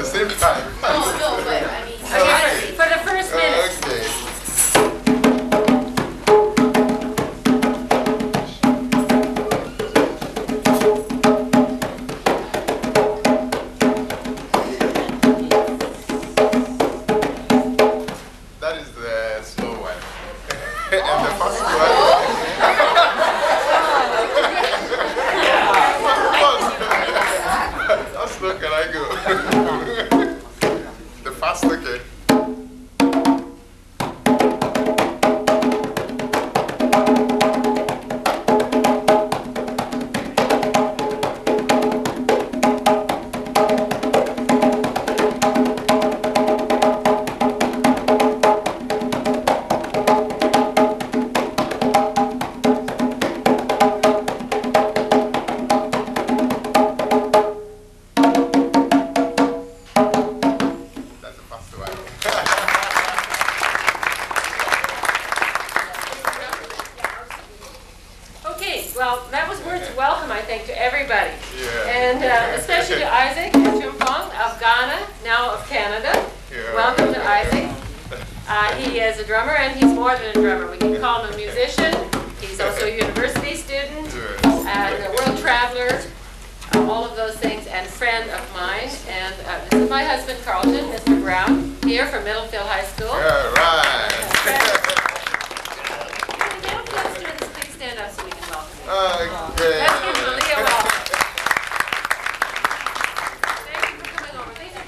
the same time. No, but I mean, Okay. for the first minute. Okay. That is the slow one. And the fast one. How slow can I go? The fast, okay. That's the fast one. Okay, well, that was words of welcome, I think, to everybody. Yeah. And especially to Isaac Chumpong of Ghana, now of Canada. Yeah. Welcome to Isaac. He is a drummer, and he's more than a drummer. We can call him a musician. He's also a university student, and a world traveler, all of those things, and friend of mine. And this is my husband, Carlton, Mr. Brown, here from Middlefield High School. Yeah, right. Middlefield students, please stand up so we can welcome you. Okay. Let's give LIA a welcome. Thank you for coming over. These are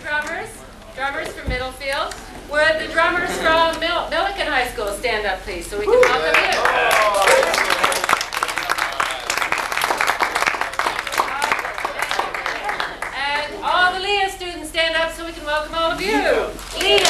drummers from Middlefield. Would the drummers from Milliken High School stand up, please, so we can welcome you? And all the LIA students stand up so we can welcome all of you. LIA.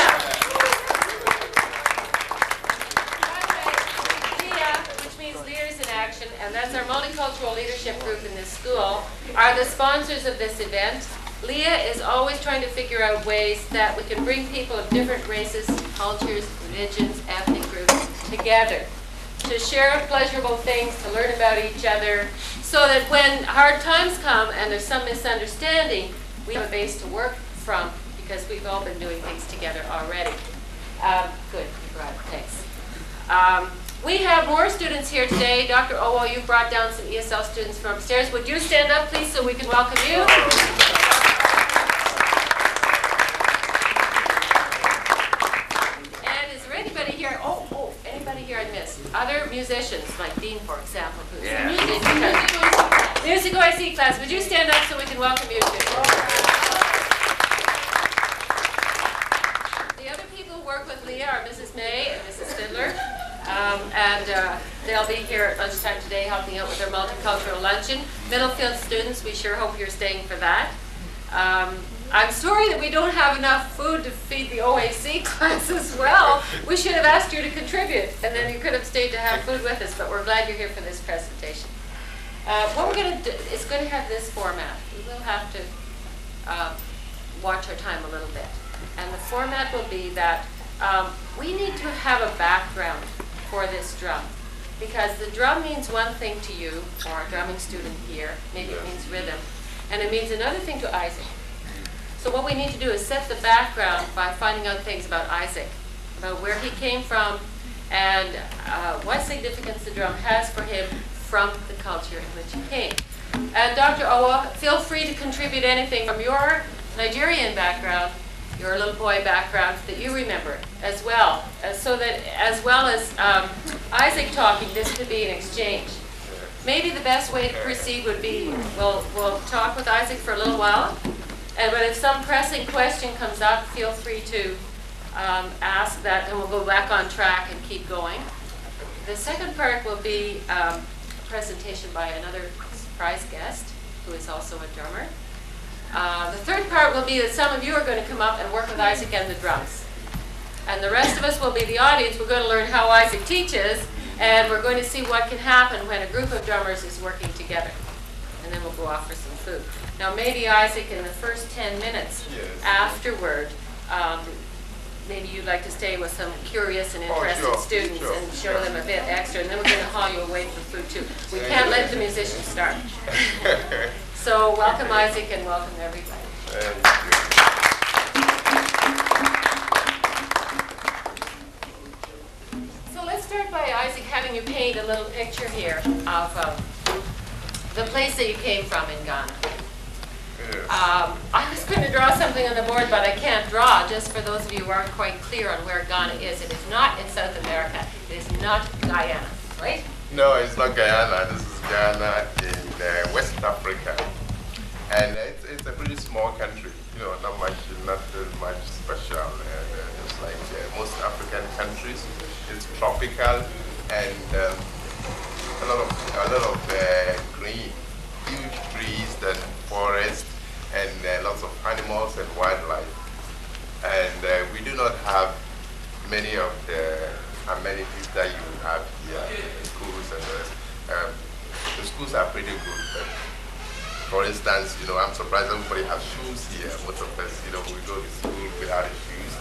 LIA, which means Leaders in Action, and that's our multicultural leadership group in this school, are the sponsors of this event. LIA is always trying to figure out ways that we can bring people of different races, cultures, religions, ethnic groups together to share pleasurable things, to learn about each other, so that when hard times come and there's some misunderstanding, we have a base to work from because we've all been doing things together already. Good, right, thanks. We have more students here today. Dr. Owo, you brought down some ESL students from upstairs. Would you stand up, please, so we can welcome you? And is there anybody here? Anybody here I missed? Other musicians, like Dean, for example, who's a music OIC class. Would you stand up so we can welcome you too? The other people who work with LIA are Mrs. May and Mrs. Fiddler. They'll be here at lunchtime today helping out with their multicultural luncheon. Middlefield students, we sure hope you're staying for that. I'm sorry that we don't have enough food to feed the OAC class as well. We should have asked you to contribute, and then you could have stayed to have food with us, but we're glad you're here for this presentation. What we're going to do is going to have this format. We will have to watch our time a little bit. And the format will be that we need to have a background for this drum. Because the drum means one thing to you, or a drumming student here. Maybe it means rhythm. And it means another thing to Isaac. So what we need to do is set the background by finding out things about Isaac, about where he came from, and what significance the drum has for him from the culture in which he came. And Dr. Owa, feel free to contribute anything from your Nigerian background, your little boy background that you remember as well, so that as well as Isaac talking, this could be an exchange. Maybe the best way to proceed would be we'll talk with Isaac for a little while, but if some pressing question comes up, feel free to ask that, and we'll go back on track and keep going. The second part will be a presentation by another surprise guest, who is also a drummer. The third part will be that some of you are going to come up and work with Isaac and the drums. And the rest of us will be the audience. We're going to learn how Isaac teaches, and we're going to see what can happen when a group of drummers is working together. And then we'll go off for some food. Now maybe Isaac, in the first 10 minutes afterward, maybe you'd like to stay with some curious and interested students and show them a bit extra, and then we're going to haul you away for food too. We can't let the musicians start. So welcome Isaac and welcome everybody. Thank you. a little picture here of the place that you came from in Ghana. Yes. I was going to draw something on the board, but I can't draw, just for those of you who aren't quite clear on where Ghana is. It is not in South America. It is not Guyana, right? No, it's not Guyana. This is Ghana in West Africa. And it's a pretty small country, not much special. It's like most African countries. It's tropical and a lot of green, huge trees and forests and lots of animals and wildlife. And we do not have many of the amenities that you have here, schools and the rest. The schools are pretty good. But for instance, I'm surprised everybody has shoes here. Most of us, we go to school without shoes.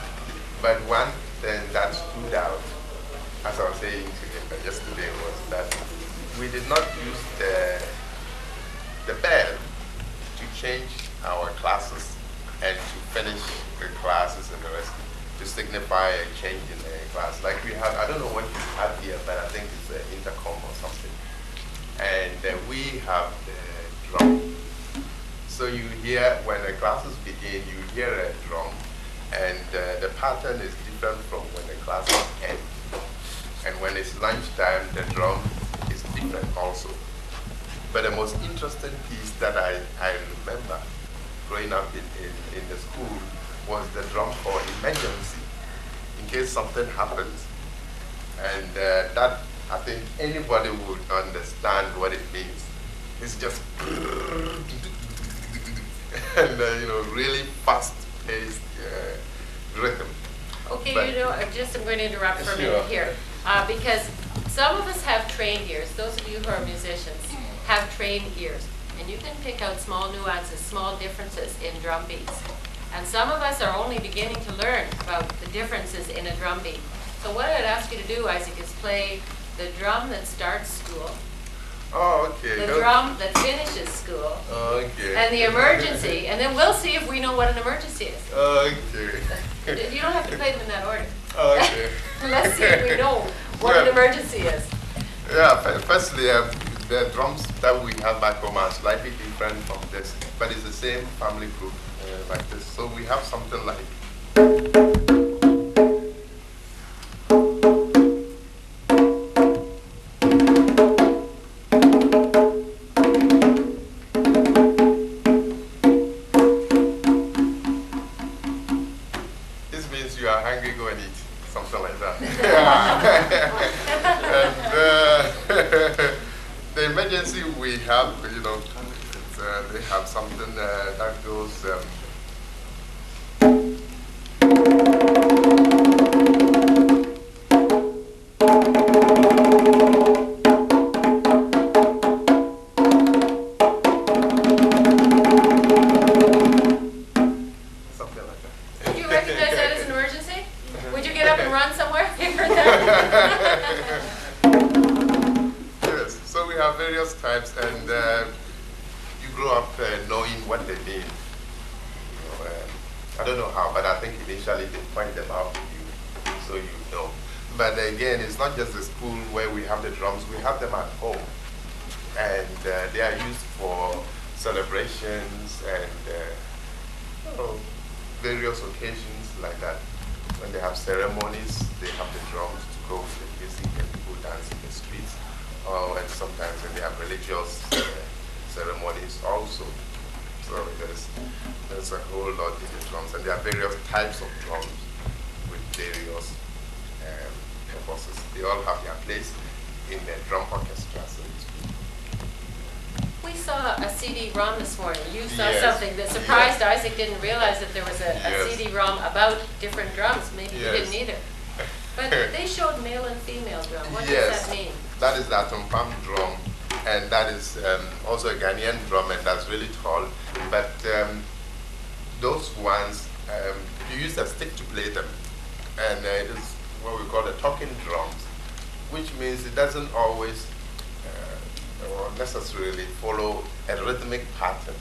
But one thing that stood out, as I was saying yesterday, was that we did not use the bell to change our classes and to finish the classes and the rest, to signify a change in the class. Like we have, I don't know what you have here, but I think it's an intercom or something. And we have the drum. So you hear, when the classes begin, you hear a drum, and the pattern is different from when the classes end. And when it's lunchtime, the drum is different also. But the most interesting piece that I remember growing up in the school was the drum for emergency, in case something happens. And that, I think anybody would understand what it means. It's just, and really fast-paced rhythm. Okay, But- I'm going to interrupt for a minute here. Because some of us have trained ears. Those of you who are musicians have trained ears. And you can pick out small nuances, small differences in drum beats. And some of us are only beginning to learn about the differences in a drum beat. So what I'd ask you to do, Isaac, is play the drum that starts school, Oh, okay. the drum that finishes school, Okay. and the emergency, and then we'll see if we know what an emergency is. Okay. You don't have to play them in that order. Okay. Let's see if we know what an emergency is. Yeah, firstly, the drums that we have back home are slightly different from this, but it's the same family group like this. So we have something like. This means you are hungry, go and eat. Something like that. And the emergency we have, they have something that goes. Something like that. Did you recognize that as an emergency? Would you get up and run somewhere if you heard that? Yes, so we have various types, and you grow up knowing what they mean. I don't know how, but I think initially they point them out to you, so you know. But again, it's not just the school where we have the drums, we have them at home. And they are used for celebrations and various occasions like that. When they have ceremonies, they have the drums to go with the music and people dance in the streets. And sometimes when they have religious ceremonies also. So there's a whole lot in the drums, and there are various types of drums with various purposes. They all have their place in the drum orchestra, so to speak. We saw a CD-ROM this morning. You saw Yes. something that surprised Isaac. Didn't realize that there was a Yes. CD-ROM about different drums. Maybe you Yes. didn't either. But they showed male and female drum. What Yes. does that mean? That is the Atompam drum, and that is also a Ghanaian drum, and that's really tall. But those ones, you use a stick to play them, and it is what we call the talking drums, which means it doesn't always or necessarily follow a rhythmic pattern.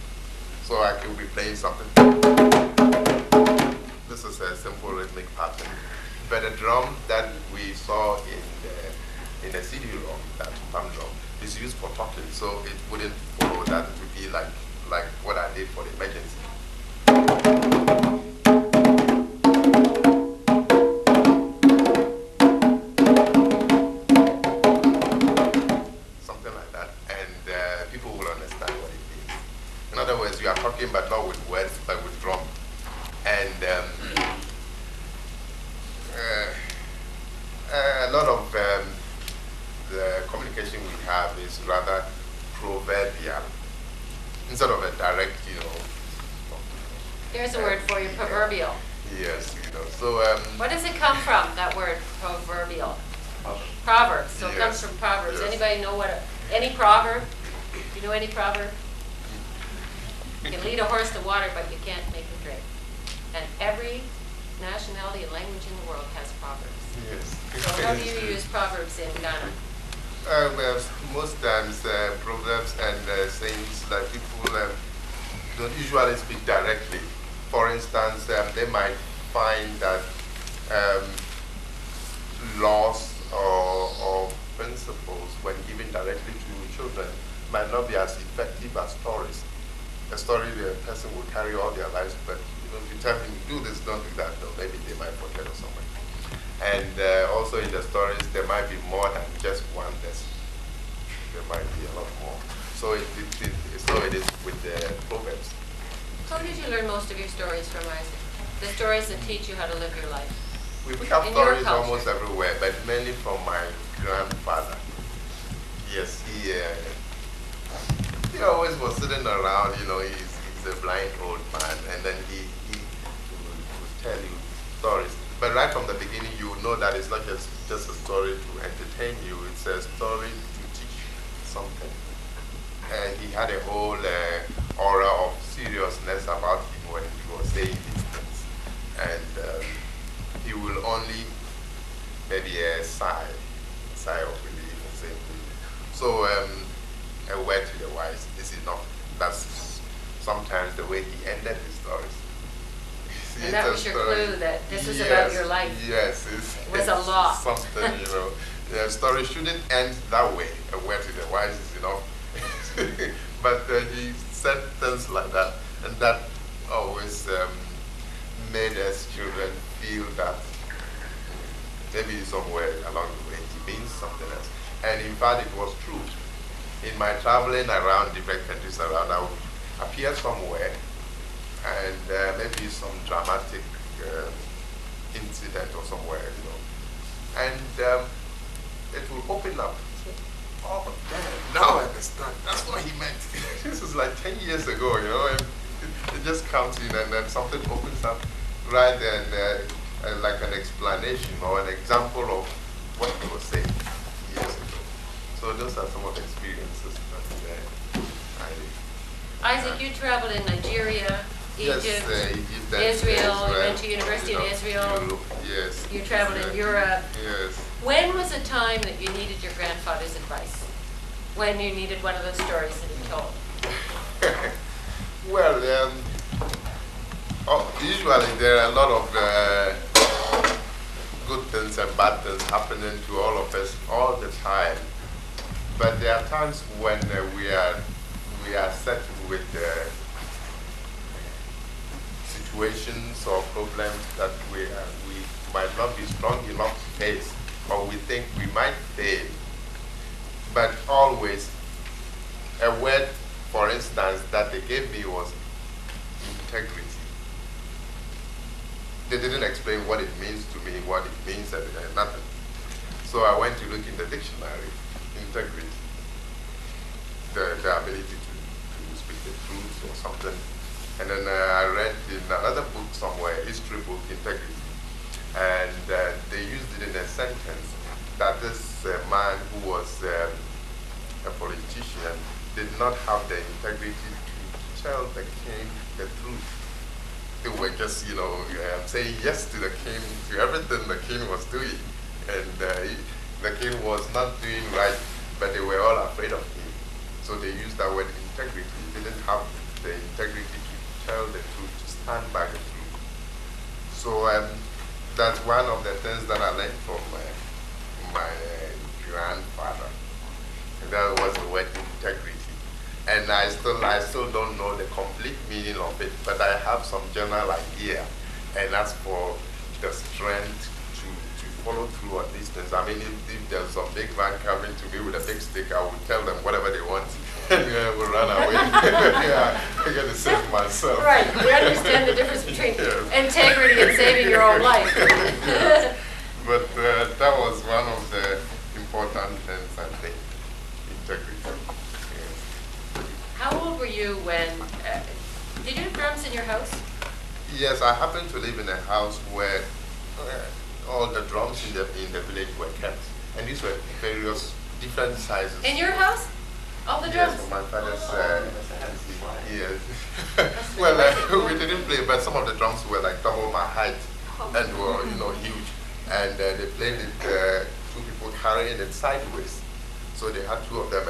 So I could be playing something. This is a simple rhythmic pattern. But the drum that we saw in in a CD ROM, that humdrum, is used for talking, so it wouldn't follow that. It would be like what I did for the emergency. Something like that, and people will understand what it means. In other words, you are talking but not with words, but with drum. And a lot of the communication we have is rather proverbial instead of a direct, There's a word for you, proverbial. Yes, so Where does it come from, that word, proverbial? Proverbs. So it comes from Proverbs. Yes. Anybody know any proverb? Do you know any proverb? You can lead a horse to water, but you can't make him drink. And every nationality and language in the world has proverbs. yes. So how do you use proverbs in Ghana? Well, most times proverbs and sayings that people don't usually speak directly. For instance, they might find that laws or principles, when given directly to children, might not be as effective as stories. A story the person will carry all their lives, but if you tell him, do this, don't do that, no, maybe they might forget or something. And also in the stories, there might be more than just one lesson. There might be a lot more. So it is with the proverbs. How did you learn most of your stories from, Isaac? The stories that teach you how to live your life. We have In your stories culture. almost everywhere, but mainly from my grandfather. Yes, he always was sitting around, he's a blind old man, and then he would tell you stories. But right from the beginning, you know that it's not just a story to entertain you, it's a story to teach something. And he had a whole aura of seriousness about him when he was saying these things. And he will only maybe a sigh of relief and say, so a word to the wise is enough. That's sometimes the way he ended his stories. And that was your clue that this is Yes, about your life. Yes, Was a law. Something, The story shouldn't end that way. A word to the wise is enough. But he said things like that, and that always made us children feel that maybe somewhere along the way he means something else. And in fact, it was true. In my traveling around different countries around, I would appear somewhere and maybe some dramatic incident or somewhere, and it will open up. Oh, damn, now I understand. That's what he meant. This is like 10 years ago, and it just comes in and then something opens up right then, like an explanation or an example of what he was saying years ago. So those are some of the experiences that I did. Isaac, you traveled in Nigeria, Egypt, Egypt and Israel. You went to university in Israel. Europe, yes. You traveled in Europe. Yes. When was a time that you needed your grandfather's advice? When you needed one of those stories that he told? Well, usually there are a lot of good things and bad things happening to all of us all the time. But there are times when we are set with situations or problems that we might not be strong enough to face, or we think we might fail. But always, a word, for instance, that they gave me was integrity. They didn't explain what it means to me, what it means, nothing. So I went to look in the dictionary, integrity, the ability to speak the truth or something. And then I read in another book somewhere, history book, integrity. And they used it in a sentence that this man who was a politician did not have the integrity to tell the king the truth. They were just, saying yes to the king, to everything the king was doing. And the king was not doing right, but they were all afraid of him. So they used that word integrity. They didn't have the integrity to tell the truth, to stand by the truth. So that's one of the things that I learned from my that was the word integrity. And I still don't know the complete meaning of it, but I have some general idea, and that's for the strength to follow through on these things. I mean, if there's some big man coming to me with a big stick, I will tell them whatever they want, and I will run away. Yeah, I'm going to save myself. Right, we understand the difference between integrity and saving your own life. But that was one of the important things, I think, integrity. Yes. How old were you when, did you have drums in your house? Yes, I happened to live in a house where all the drums in the village were kept, and these were various different sizes. In your house? All the drums? Yes, for my father's. Yes. Well, we didn't play, but some of the drums were like double my height and were, huge. And they played it, two people carrying it sideways. So they had two of them,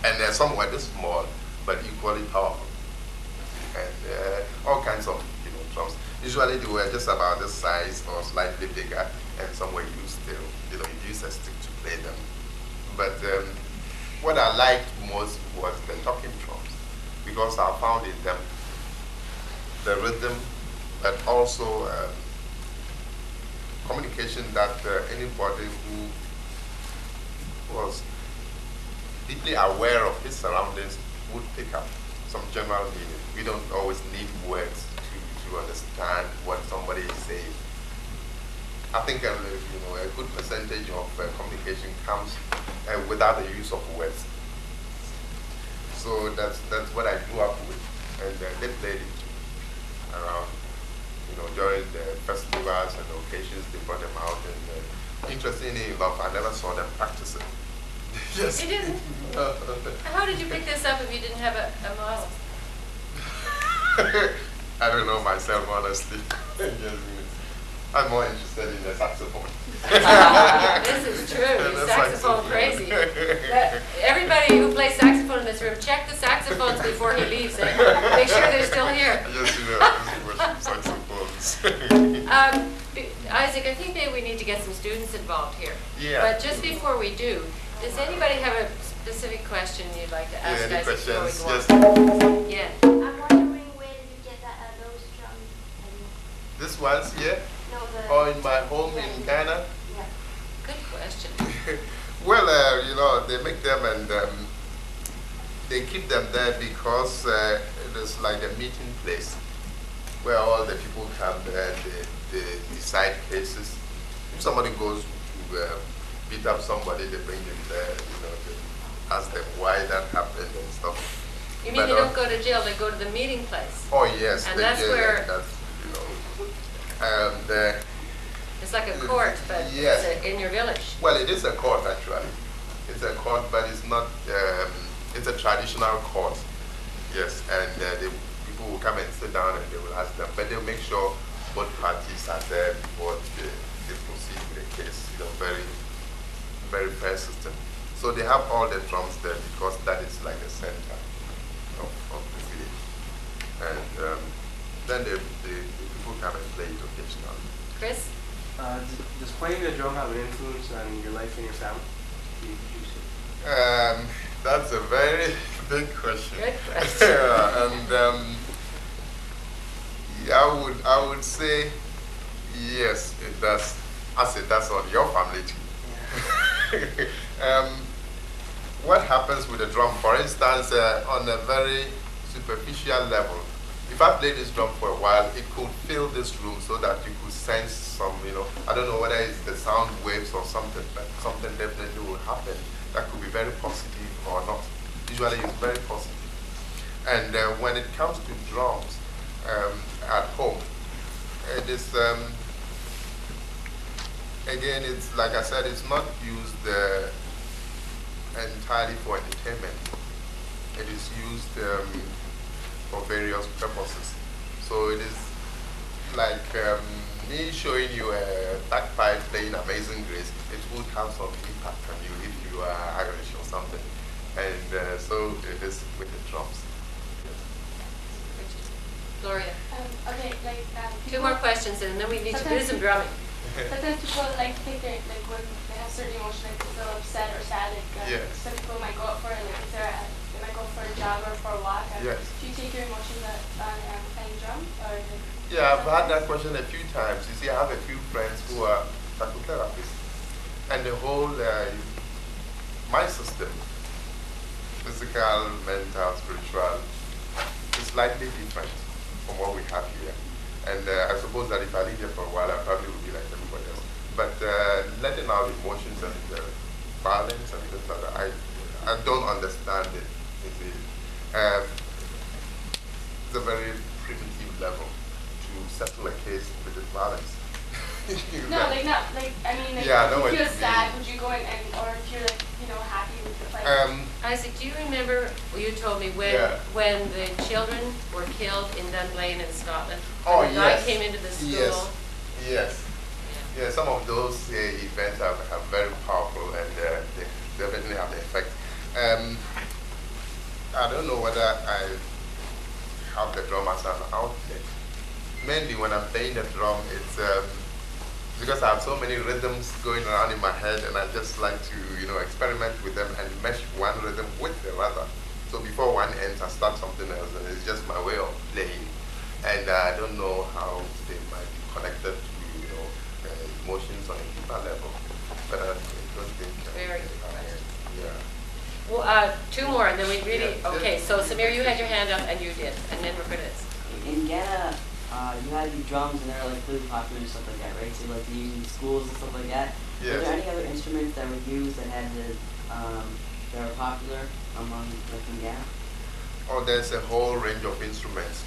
and some were this small, but equally powerful. And all kinds of drums. Usually they were just about this size or slightly bigger, and some were used you use a stick to play them. But what I liked most was the talking drums, because I found in them the rhythm, but also communication that anybody who was deeply aware of his surroundings would pick up some general meaning. We don't always need words to understand what somebody is saying. I think a good percentage of communication comes without the use of words. So that's what I grew up with, and they played it around, during the festivals and occasions. They brought them out, and interestingly enough, I never saw them practice it. Yes. You didn't? How did you pick this up if you didn't have a mosque? I don't know myself, honestly. I'm more interested in the saxophone. This is true. You're saxophone crazy. Everybody who plays saxophone in this room, check the saxophones before he leaves. And make sure they're still here. Yes, saxophones. Isaac, I think maybe we need to get some students involved here. Yeah. But just before we do, does anybody have a specific question you'd like to ask any Isaac before we questions? go Yes. on? Yeah. I'm wondering where did you get those drums? This one's here? No, Or in my home in Ghana? Yeah. Good question. Well, they make them and they keep them there because it is like a meeting place where all the people come there and they decide cases. If somebody goes to beat up somebody, they bring him there, they ask them why that happened and stuff. You mean they don't go to jail, they go to the meeting place? Oh, yes. And that's where... And it's like a court, but yes. it's in your village. Well, it is a court actually. It's a court, but it's not. It's a traditional court. Yes, and the people will come and sit down and they will ask them, but they'll make sure both parties are there before they proceed with the case. Very, very fair system. So they have all the drums there because that is like the center of the village, and then the people come and play it occasionally. Chris? Does playing the drum have an influence on your life and your family? That's a very big question. Good question. And I would say yes, it does. I said that's on your family too. What happens with the drum, for instance, on a very superficial level? If I play this drum for a while, it could fill this room so that you could sense some, I don't know whether it's the sound waves or something, but something definitely will happen that could be very positive or not. Usually it's very positive. And when it comes to drums at home, it is, again, it's like I said, it's not used entirely for entertainment. It is used for various purposes. So it is like me showing you a bagpipe playing Amazing Grace. It would have some impact on you if you are Irish or something. And so it is with the drums. Gloria? Okay, Two more questions and then we need to do some drumming. Sometimes people take their, work, they have certain emotion, like they feel upset or sad. Like Yes. some people might go out for like if they're they might go for a jog or for a walk. Yes. Do you take your emotions on playing drum or? Yeah, I've had that question a few times. You see, I have a few friends who are psychotherapists, and the whole my system, physical, mental, spiritual, is slightly different from what we have here. And I suppose that if I live here for a while, I probably would be like everybody else. But letting out emotions and violence and things like that, I don't understand it. You see. It's a very primitive level to settle a case with the violence. No, like not like I mean like Yeah, I know if what you feel you sad, mean. would you go in and or if you're like happy with the play? Isaac, do you remember, well, you told me when Yeah. when the children were killed in Dunblane in Scotland? Oh, the guy yes. came into the school. Yes. Yes. Yeah, some of those events are very powerful and they definitely have the effect. I don't know whether I have the drum as an outlet. Mainly when I'm playing the drum, it's because I have so many rhythms going around in my head, and I just like to, experiment with them and mesh one rhythm with the other. So before one ends, I start something else, and it's just my way of playing. And I don't know how they might be connected to, emotions on a deeper level. But I don't think. Very good. Yeah. Well, two more, and then we really, Yeah. okay, so Samir, you had your hand up, and you did, and then we're gonna, In Ghana, you had these drums and they're like really popular and stuff like that, right? So like they use in schools and stuff like that. Yes. Were there any other instruments that were used that had that were popular among like in Ghana? Oh, there's a whole range of instruments.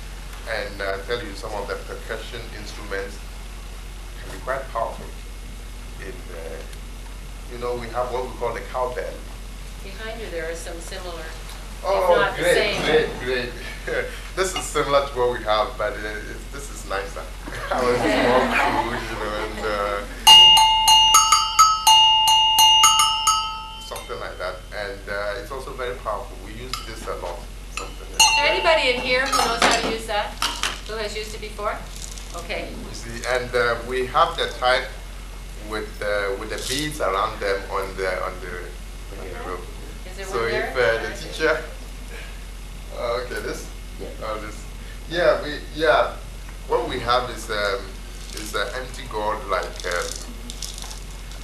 And I tell you, some of the percussion instruments can be quite powerful. We have what we call the cowbell. behind you, there are some similar, Oh, not the great, same. great. This is similar to what we have, but this is nicer. I was more cool, and something like that. And it's also very powerful. We use this a lot. Something Is there anybody in here who knows how to use that? Who has used it before? Okay. You see, and we have the type with the beads around them on the rope. Is there So one if there? the teacher, okay, this, Yeah. this, what we have is an empty gourd like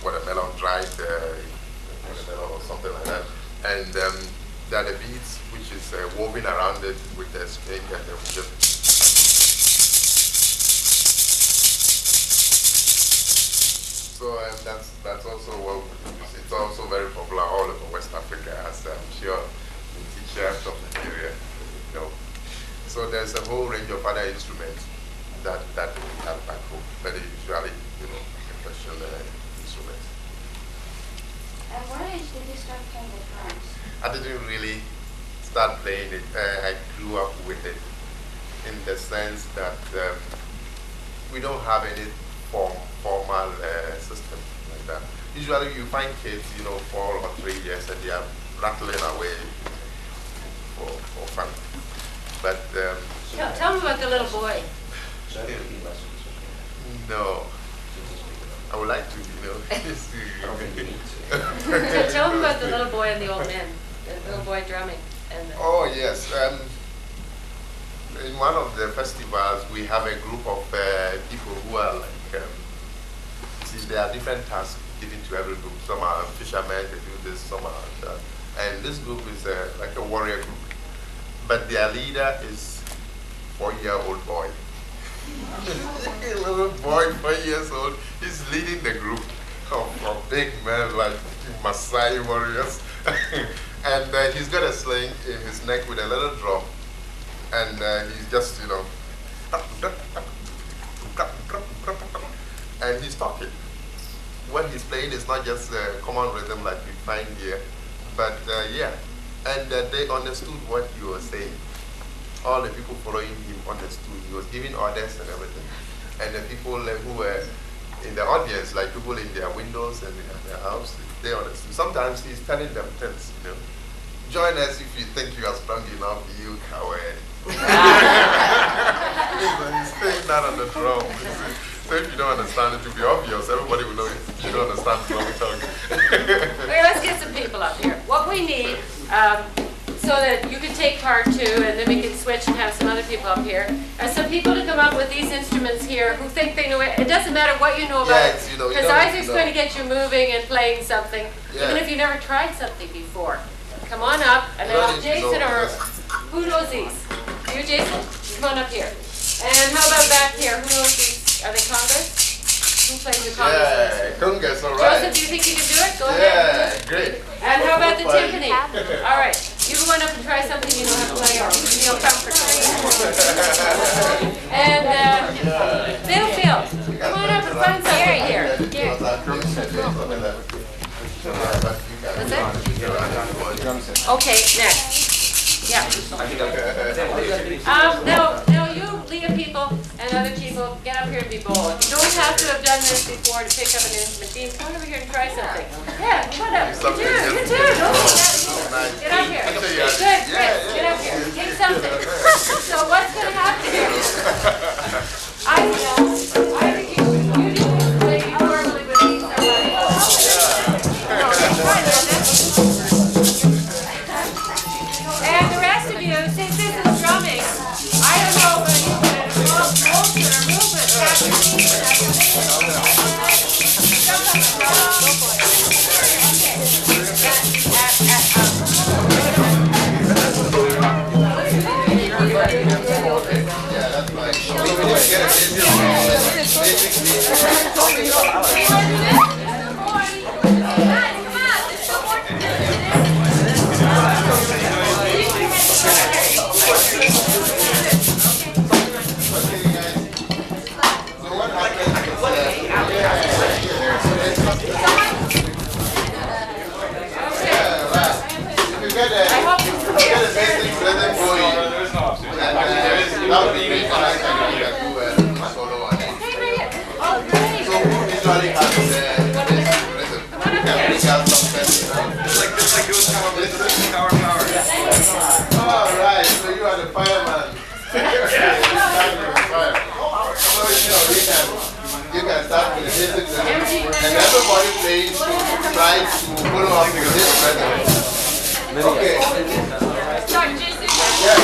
watermelon, dried watermelon or something like that, and there are the beads which is woven around it with the string, and then we just. So that's also what it's also very popular all over West Africa, as I'm sure the teachers of Nigeria know. So there's a whole range of other instruments that we have back home, but usually percussion instruments. And what age did you start playing the drums? I didn't really start playing it. I grew up with it in the sense that we don't have any formal system like that. Usually you find kids, 4 or 3 years, and they are rattling away for fun. But Tell me about the little boy. no, I would like to, Tell me about the little boy and the old man, the little boy drumming. And Oh yes. In one of the festivals, we have a group of people who are like, see, there are different tasks given to every group. Some are fishermen, they do this, some are that. And this group is like a warrior group. But their leader is 4-year-old boy. A little boy, 4 years old, he's leading the group of big men like Maasai warriors. And he's got a sling in his neck with a little drum. And he's just, and he's talking. What he's playing is not just a common rhythm like we find here, but yeah. And they understood what you were saying. All the people following him understood. He was giving orders and everything. And the people who were in the audience, like people in their windows and in their house, they understood. Sometimes he's telling them things, Join us if you think you are strong enough, you coward. He's saying that on the drum. So So if you don't understand, it will be obvious. Everybody will know you don't understand when we talk. Okay, let's get some people up here. What we need, so that you can take part too, and then we can switch and have some other people up here, are some people to come up with these instruments here who think they know it. It doesn't matter what you know about it, Yes, you know, because Isaac's going to get you moving and playing something, Yeah. even if you never tried something before. Come on up, and You don't then need to Jason know, or yes. who knows these? You, Jason? Come on up here. And how about back here? Who knows these? Are they congas? Who plays the congas? Yeah, congas, all Joseph, right. do you think you can do it? Go Yeah, ahead. great. And how about the Fine. timpani? All right, you go on up and try something you know how to play or feel comfortable. And Middlefield, come on up and find something here. That's it? Okay, next. Yeah. Now you, LIA people and other people, get up here and be bold. You don't have to have done this before to pick up an instrument. Dean, come over here and try something. Yeah, come on up. You too. Don't do that. Get up here. Good, Chris, get up here. Take something. So what's going to happen here? I think you do play normally with these somebody. No, try this. And the rest of you, since this is drumming, I don't know whether you can involve motion or movement. Alright, so you are the fireman. You can start with the basic rhythm, and everybody plays try to follow up with this rhythm. Okay. Start, Jason. Yeah.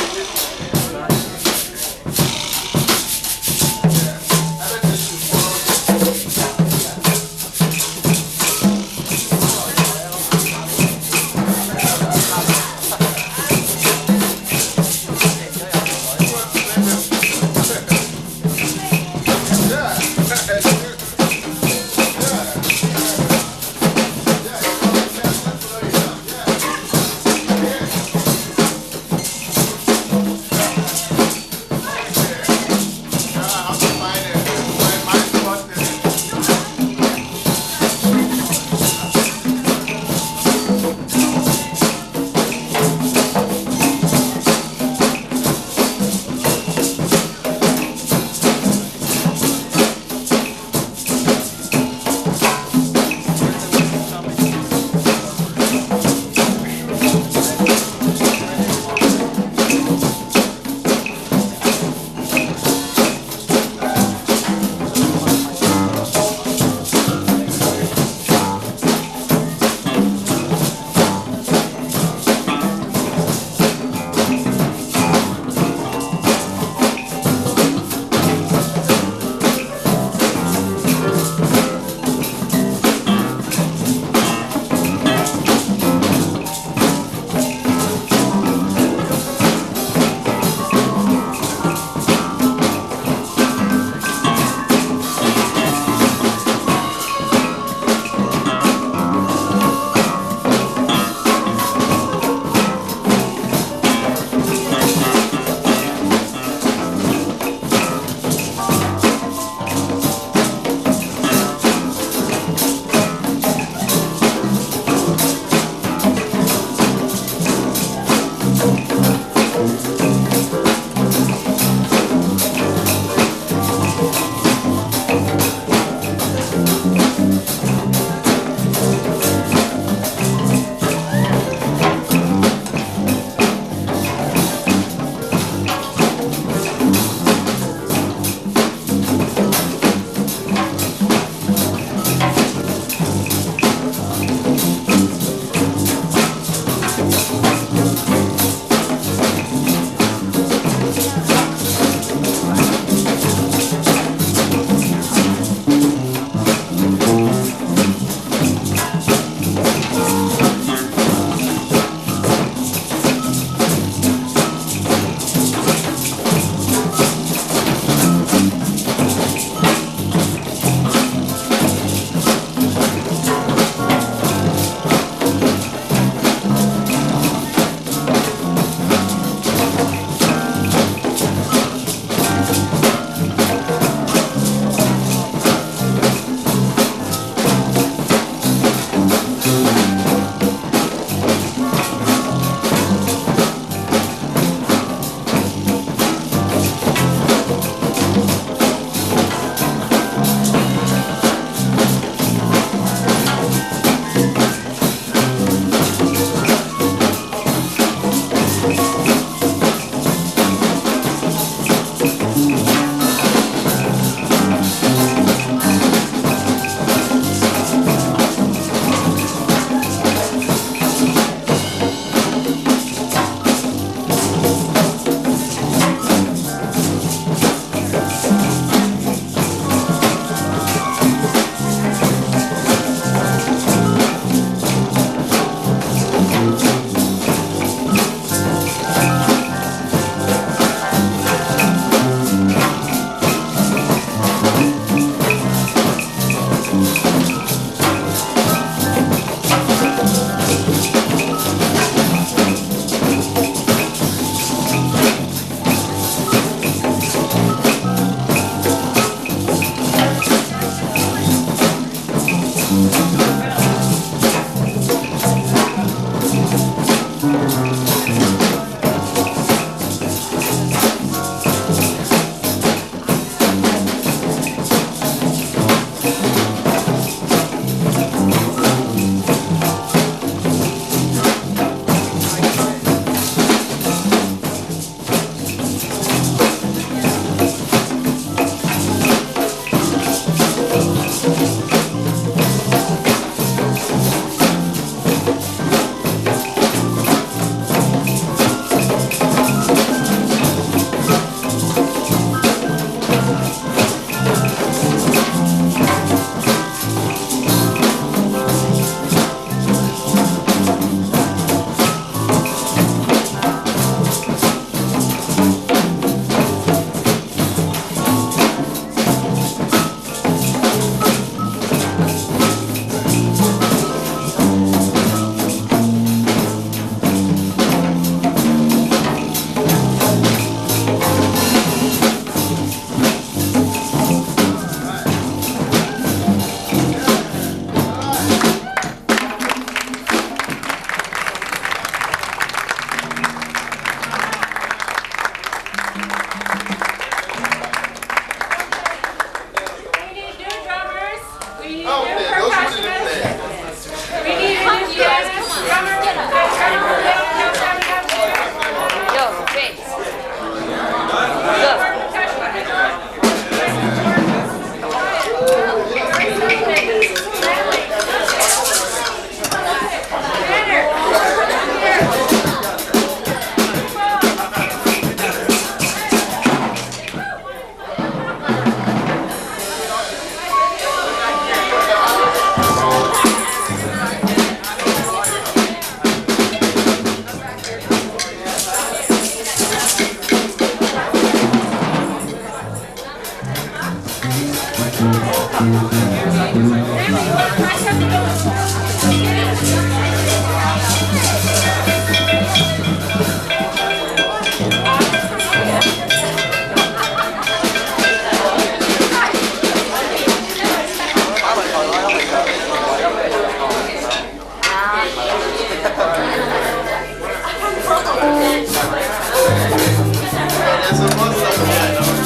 There's a monster here now.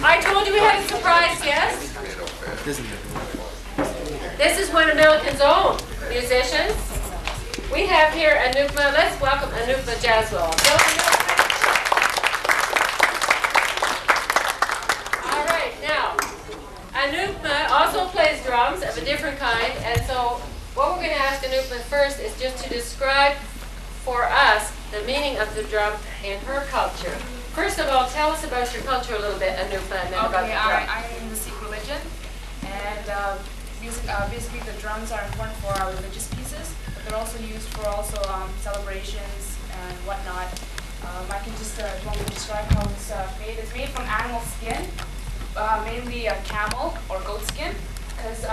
I told you we had a surprise guest. This is one of Milliken's own musicians. We have here Anupma. Let's welcome Anupma Jaswal. All right, now, Anupma also plays drums of a different kind, and so what we're going to ask Anupma first is just to describe for us the meaning of the drum in her culture. First of all, tell us about your culture a little bit, Anupma, and then about the drum. I'm in the Sikh religion, and basically the drums are important for our religious pieces, but they're also used for celebrations and whatnot. I can just want to describe how it's made. It's made from animal skin, mainly camel or goat skin, because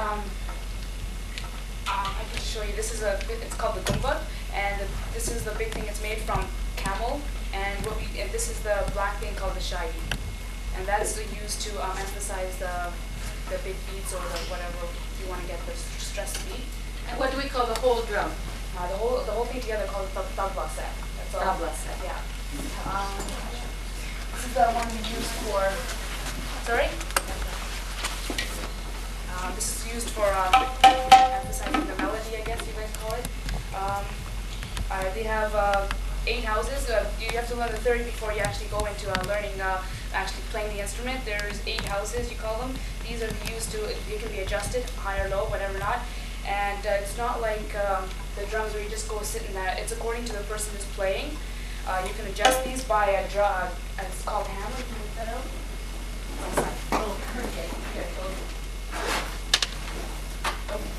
I can show you. It's called the gumba, and this is the big thing. It's made from camel, and this is the black thing called the shahi, and that's used to emphasize the big beats or the whatever you want to get the stress beat. And what do we call the whole drum? The whole thing together called the tabla set. That's all. Tabla set. Yeah. This is the one we use for. Sorry. This is used for emphasizing the melody, I guess you guys call it. They have 8 houses. You have to learn the theory before you actually go into learning, actually playing the instrument. There's 8 houses, you call them. These are used to, they can be adjusted, high or low, whatever not. And it's not like the drums where you just go sit in that. It's according to the person who's playing. You can adjust these by a drum. It's called hammer. Can you put that out? Oh, okay. Here, go. Okay.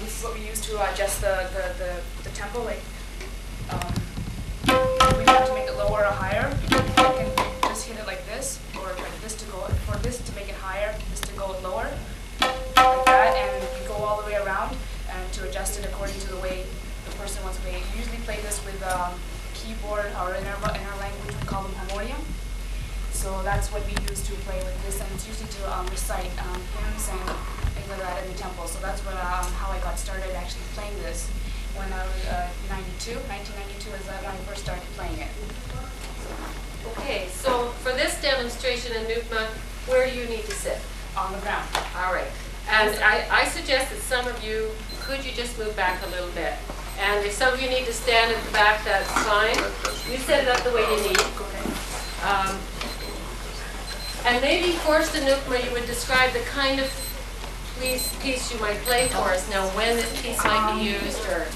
This is what we use to adjust the tempo. Like, we want to make it lower or higher. You can just hit it like this, or like this to go. For this to make it higher, this to go lower, like that, and you go all the way around and to adjust it according to the way the person wants to play. You usually play this with a keyboard, or in our language we call them harmonium. So that's what we use to play with this, and it's usually to recite hymns and things like that in the temple. So that's how I got started actually playing this when I was 1992 is when I first started playing it. Okay, so for this demonstration, Anupma, where do you need to sit? On the ground. All right. And I suggest that some of you, could you just move back a little bit? And if some of you need to stand at the back, that's fine. You set it up the way you need. And maybe first, Anupma, you would describe the kind of piece you might play for us. Now, when this piece might be used, or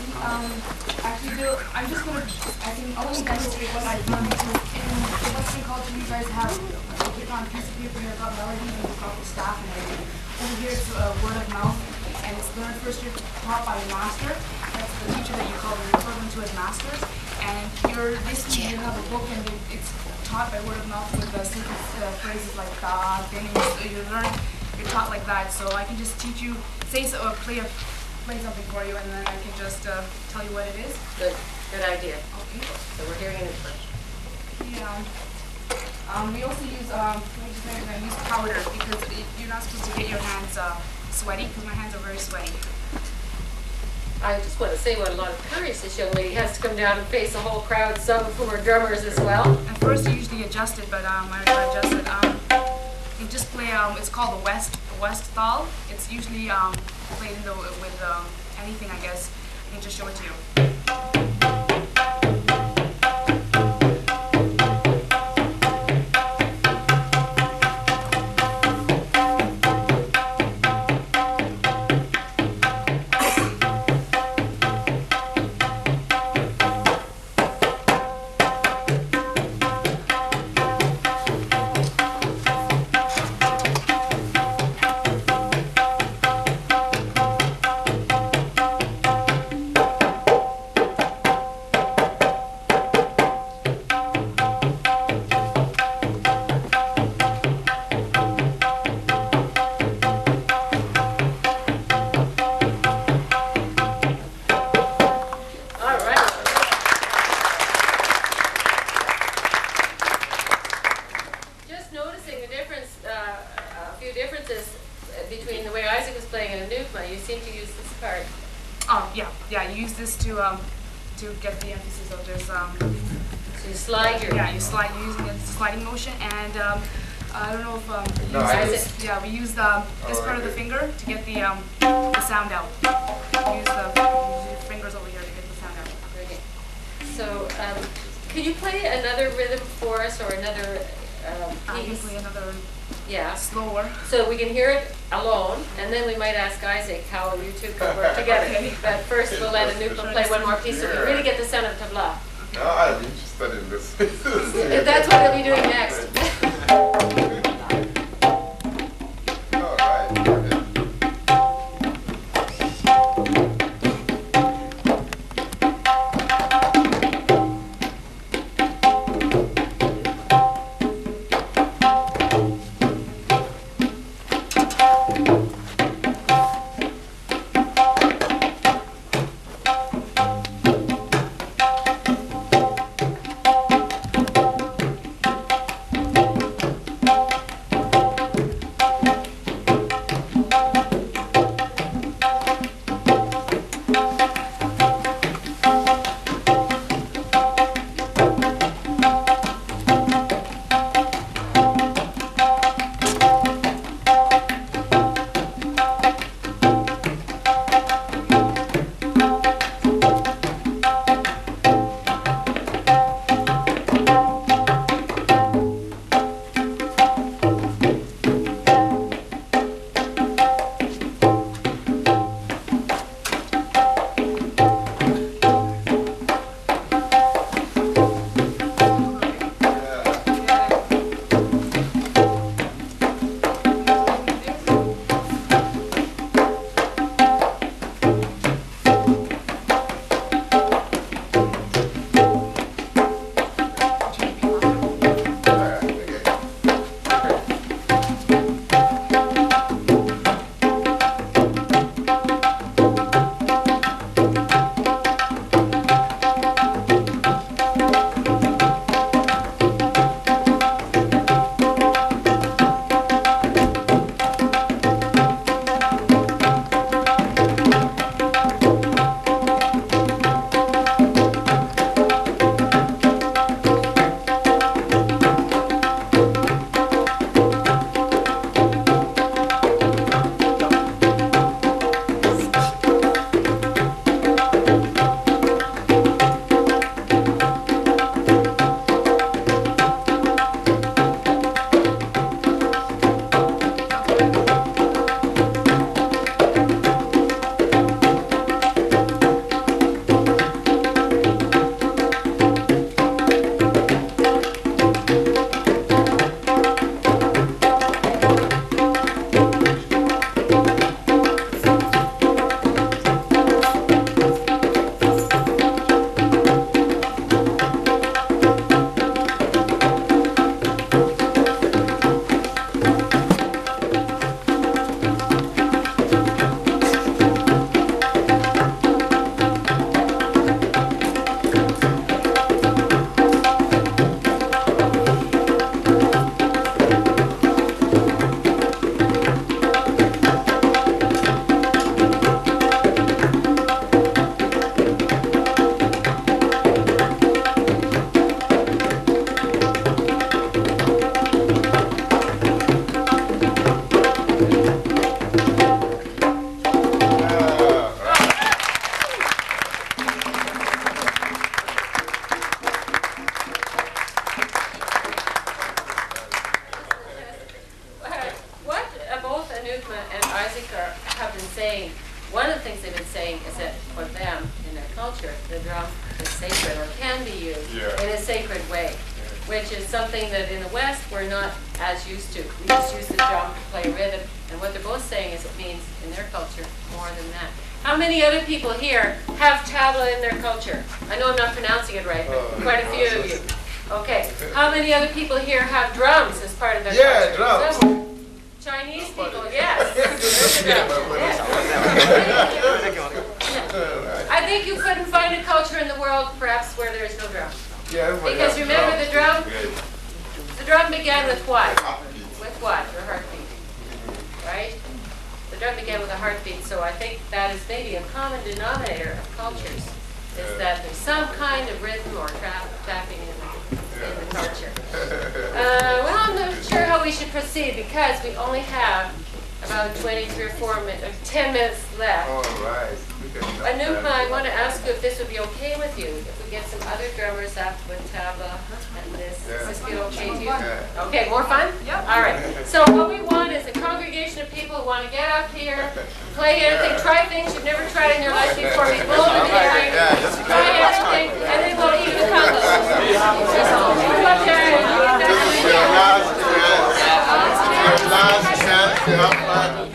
Actually, I'm just gonna. I can only demonstrate what I've done. In the Western culture, you guys have put on a piece of paper. You've got melodies and you've got the staff and everything. Over here, it's word of mouth, and it's learned first. You're taught by a master. That's the teacher that you call them. You refer them to as masters. And basically you have a book, and it's taught by word of mouth with the secret phrases like da, then you're taught like that. So I can just teach you, play something for you, and then I can just tell you what it is. Good idea. Okay. So we're hearing it first. Yeah. We also use use powder, because you're not supposed to get your hands sweaty, because my hands are very sweaty. I just want to say what a lot of courage this young lady has to come down and face a whole crowd, some of whom are drummers as well. At first you usually adjust it, but when I adjust it, you just play, it's called the West Thal. It's usually played with anything, I guess. I can just show it to you. this to get the emphasis of this. So you slide your. Yeah, you're using a sliding motion, and I don't know if No, I we use this part of the finger to get the sound out. Use the fingers over here to get the sound out. Okay. So, can you play another rhythm for us, or another I can piece? play another Yeah. slower. So we can hear it alone, and then we might ask Isaac how you two can work together. Okay. But first, we'll let Anupa play one more piece, so we really get the sound of tabla. No, I'm interested in this. That's what he'll be doing next. All right. Okay. One of the things they've been saying is that for them, in their culture, the drum is sacred or can be used in a sacred way, which is something that in the West we're not as used to. We just use the drum to play rhythm, and what they're both saying is it means in their culture more than that. How many other people here have tabla in their culture? I know I'm not pronouncing it right, but quite a few of you. Okay. How many other people here have drums as part of their culture? Yeah, drums. So, Chinese people, yes. I think you couldn't find a culture in the world, perhaps, where there is no drum. Yeah, because remember the drum? The drum began with what? With what? Your heartbeat. Right? The drum began with a heartbeat, so I think that is maybe a common denominator of cultures, is that there's some kind of rhythm or tapping in the culture. Well, I'm not sure how we should proceed because we only have about 23 or 10 minutes left. All right. Anupma, I want to ask you if this would be okay with you, if we get some other drummers up with tabla and this. Does this feel okay to you? Yeah. Okay, more fun? Yep. All right. So what we want is a congregation of people who want to get up here, play anything, try things you've never tried in your life before, be bold and daring, try anything, and then we'll eat the conga. Just go up there and you get that. Last chance to have fun.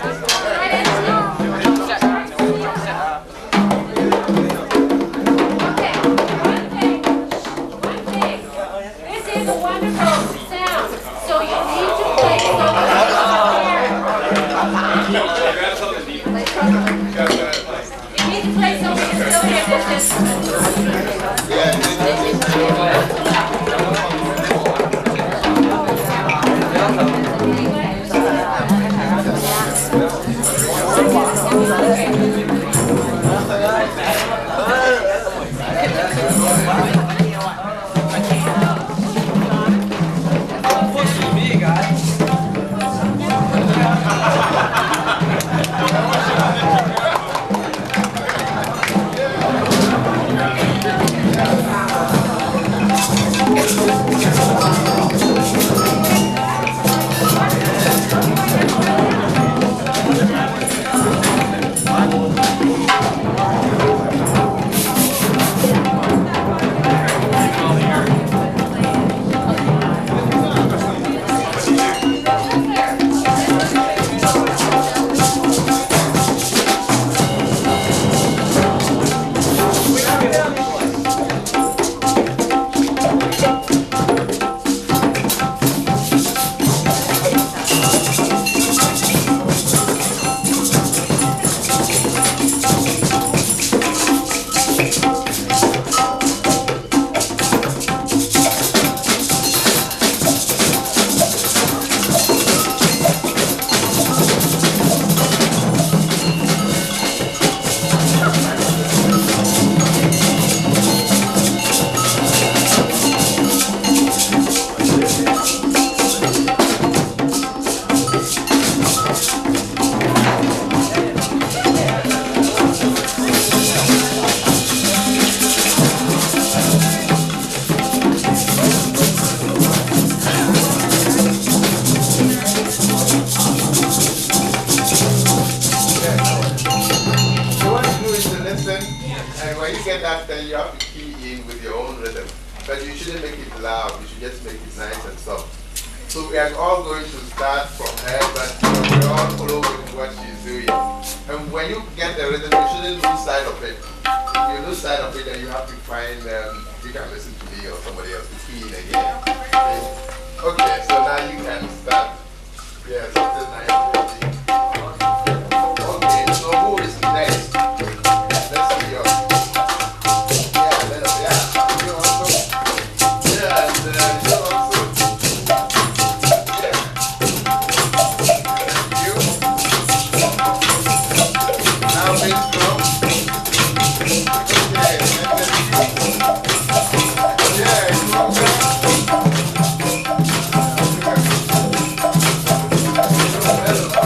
And when you get that, then you have to key in with your own rhythm. But you shouldn't make it loud, you should just make it nice and soft. So we are all going to start from her, but we're all following what she's doing. And when you get the rhythm, you shouldn't lose sight of it. If you lose sight of it, then you have to find, you can listen to me or somebody else to key in again. Okay, so now you can start. Yes, after 9:50. Okay, so who is next? Let's see yours. Yeah, you also. Yeah, and you also. Yeah. You. Now bass drum. Okay, and then you. Yeah, you also. Hello.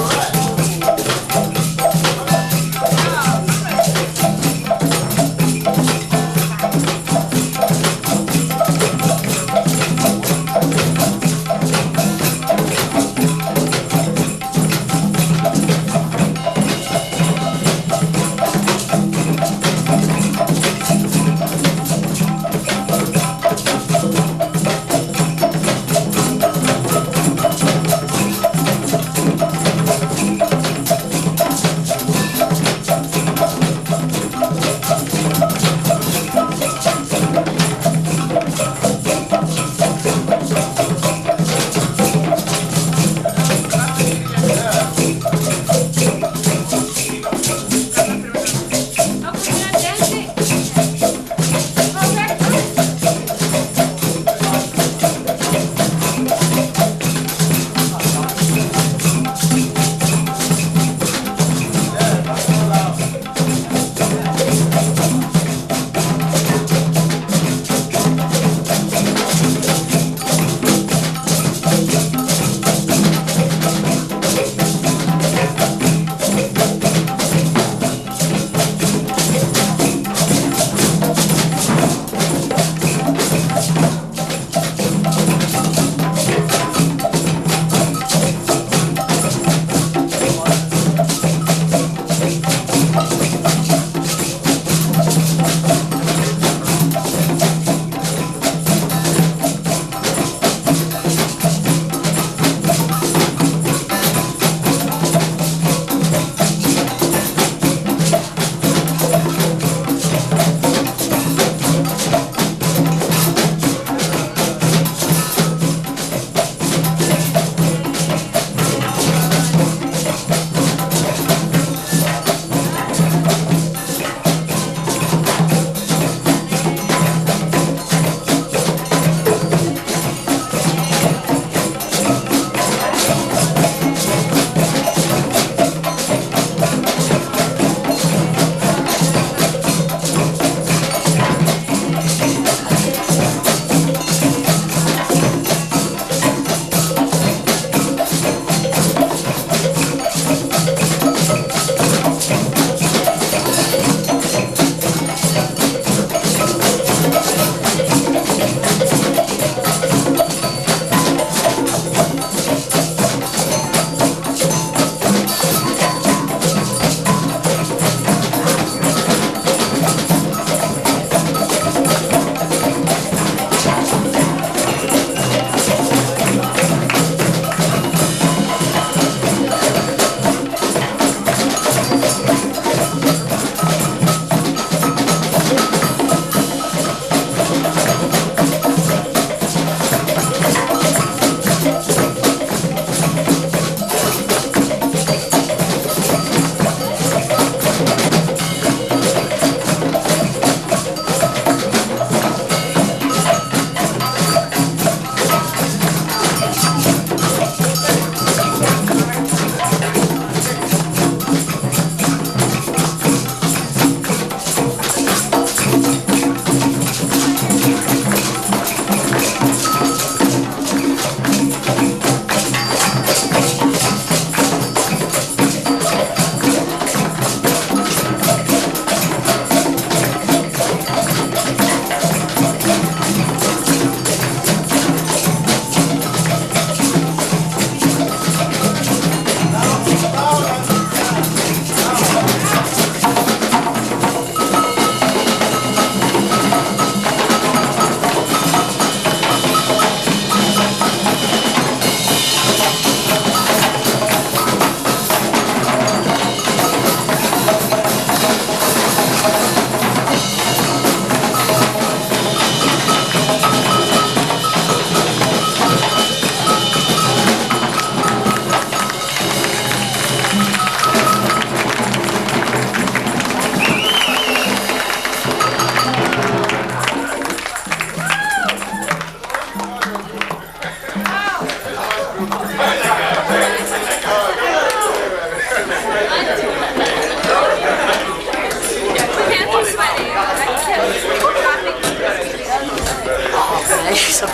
Okay,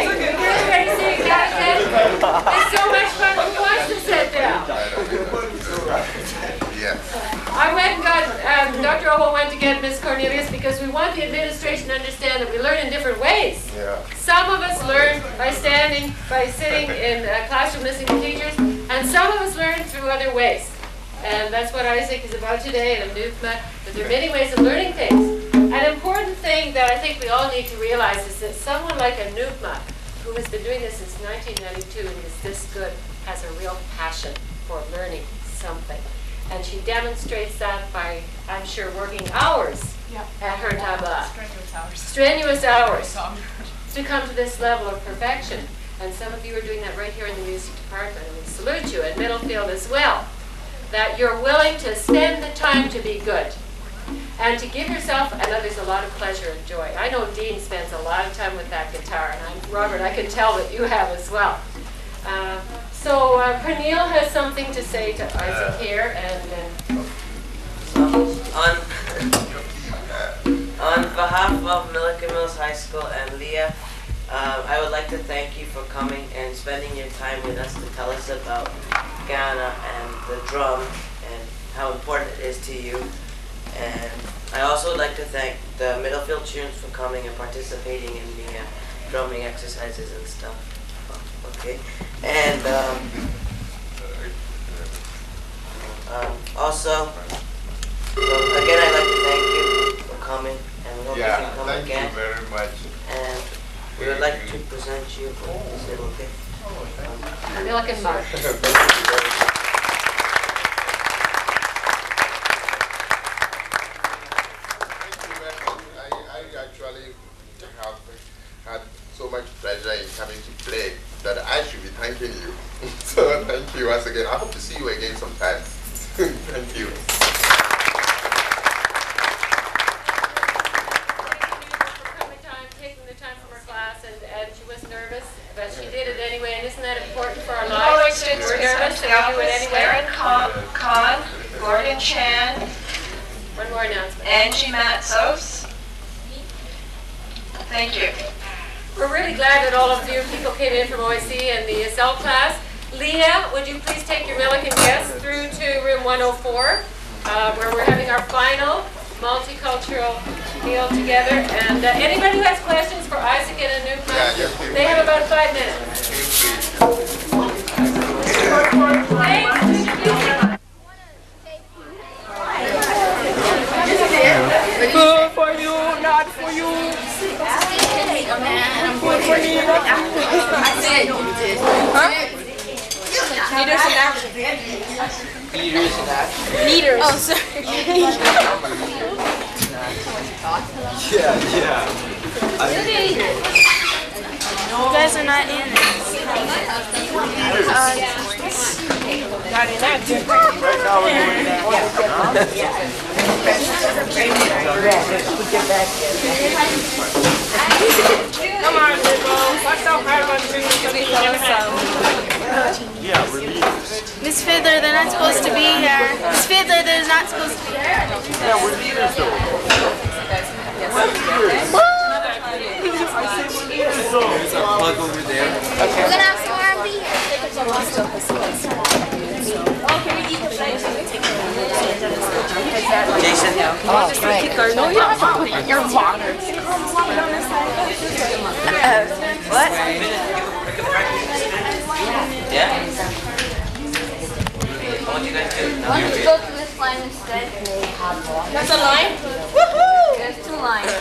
everybody sitting down then? It's so much fun. Who wants to sit down? I went and got, Dr. Obo went to get Miss Cornelius because we want the administration to understand that we learn in different ways. Yeah. Some of us learn by standing, by sitting in a classroom listening to teachers, and some of us learn through other ways. And that's what Isaac is about today, and NUPMA, that there are many ways of learning things. An important thing that I think we all need to realize is that someone like a NUPMA, who has been doing this since 1992 and is this good, has a real passion for learning something. And she demonstrates that by, I'm sure, working hours at her tabla. Strenuous hours to come to this level of perfection. And some of you are doing that right here in the music department, and we salute you, at Middlefield as well, that you're willing to spend the time to be good and to give yourself and others a lot of pleasure and joy. I know Dean spends a lot of time with that guitar, and Robert, I can tell that you have as well. So Pernille has something to say to Isaac here, and on behalf of Milliken Mills High School and LIA, I would like to thank you for coming and spending your time with us to tell us about Ghana and the drum and how important it is to you. And I also would like to thank the Middlefield students for coming and participating in the drumming exercises and stuff. Okay, and also, again, I'd like to thank you for coming, and we hope you can come thank again. you very much. And we would like to present you with this little gift. Milliken Mark. Thank you very much. I actually have had so much pleasure in coming to play that I should be thanking you. So thank you once again. I hope to see you again sometime. Thank you. Taking the time from her class, and she was nervous, but she did it anyway, and isn't that important for our lives? We're nervous and we do it anyway. Aaron Khan, Gordon Chan, One more announcement. Angie Matsos. Thank you. We're really glad that all of you people came in from OIC and the ESL class. Leah, would you please take your Milliken guests through to room 104, where we're having our final multicultural meal together. And anybody who has questions for Isaac and Anup, they have about 5 minutes. Good for you, not for you. Good for me. I said you did. Huh? Leaders and actors. Leaders and actors. Leaders. Oh, sorry. Yeah. You guys are not in it. Not in that. Right now we're doing Come on, people. What's up, Yeah, we're leaders. Miss Fiddler, they're not supposed to be here. Miss Fiddler, they're not supposed to be here. Yeah, we're leaders though. There's a plug over there. We're gonna have some R&B here. Jason? No, you have to put your water. What? Yeah? What do you guys do? Why don't you go to this line instead? That's a line? Woohoo! There's 2 lines.